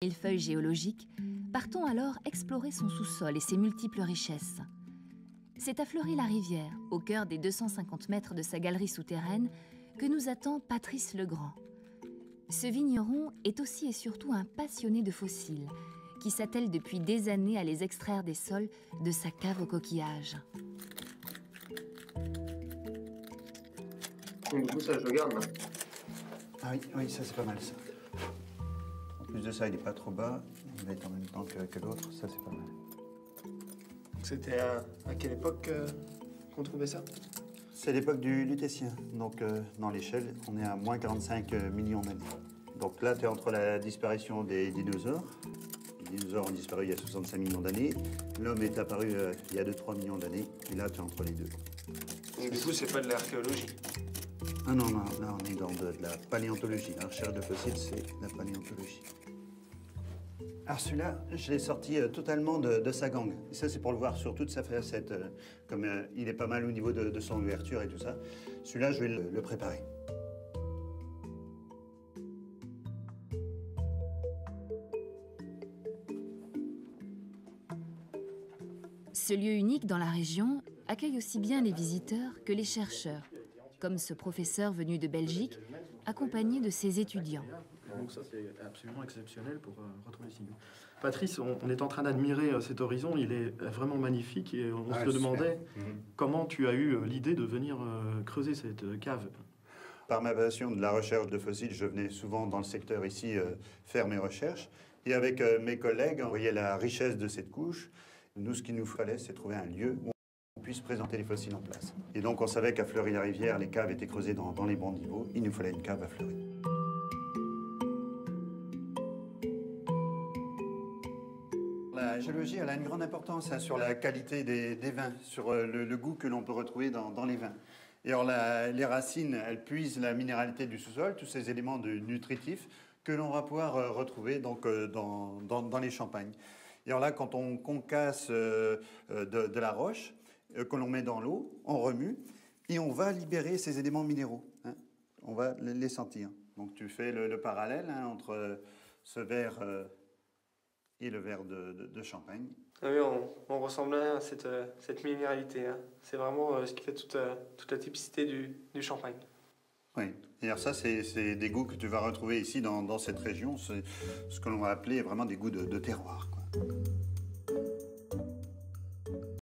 Millefeuille géologique, partons alors explorer son sous-sol et ses multiples richesses. C'est à Fleury-la-Rivière, au cœur des 250 mètres de sa galerie souterraine, que nous attend Patrice Legrand. Ce vigneron est aussi et surtout un passionné de fossiles, qui s'attelle depuis des années à les extraire des sols de sa cave aux coquillages. Donc, du coup, ça, je le garde, là. Ah oui, ça c'est pas mal ça. En plus de ça, il n'est pas trop bas, il va être en même temps que l'autre, ça c'est pas mal. C'était à quelle époque qu'on trouvait ça? C'est l'époque du Lutétien, donc dans l'échelle, on est à moins 45 millions d'années. Donc là, tu es entre la disparition des dinosaures. Les dinosaures ont disparu il y a 65 millions d'années. L'homme est apparu il y a 2-3 millions d'années. Et là, tu es entre les deux. Donc du coup, c'est pas de l'archéologie? Ah non, là, on est dans de la paléontologie. La recherche de fossiles, c'est la paléontologie. Alors celui-là, je l'ai sorti totalement de sa gangue. Et ça, c'est pour le voir sur toute sa facette. Comme il est pas mal au niveau de son ouverture et tout ça. Celui-là, je vais le préparer. Ce lieu unique dans la région accueille aussi bien les visiteurs que les chercheurs, comme ce professeur venu de Belgique, accompagné de ses étudiants. Donc ça, c'est absolument exceptionnel pour retrouver les signaux. Patrice, on est en train d'admirer cet horizon, il est vraiment magnifique et on se demandait comment tu as eu l'idée de venir creuser cette cave. Par ma passion de la recherche de fossiles, je venais souvent dans le secteur ici faire mes recherches. Et avec mes collègues, on voyait la richesse de cette couche. Nous, ce qu'il nous fallait, c'est trouver un lieu où on puisse présenter les fossiles en place. Et donc, on savait qu'à Fleury-la-Rivière, les caves étaient creusées dans les bons niveaux. Il nous fallait une cave à Fleury. La géologie, elle a une grande importance sur la qualité des vins, sur le goût que l'on peut retrouver dans les vins. Et alors, les racines, elles puisent la minéralité du sous-sol, tous ces éléments nutritifs que l'on va pouvoir retrouver donc, dans les champagnes. Et alors là, quand on concasse de la roche, que l'on met dans l'eau, on remue, et on va libérer ces éléments minéraux. Hein. On va les sentir. Donc tu fais le parallèle entre ce verre et le verre de champagne. Ah oui, on ressemble à cette minéralité. Hein. C'est vraiment ce qui fait toute la typicité du champagne. Oui, et alors ça, c'est des goûts que tu vas retrouver ici dans cette région. C'est ce que l'on va appeler vraiment des goûts de terroir, quoi.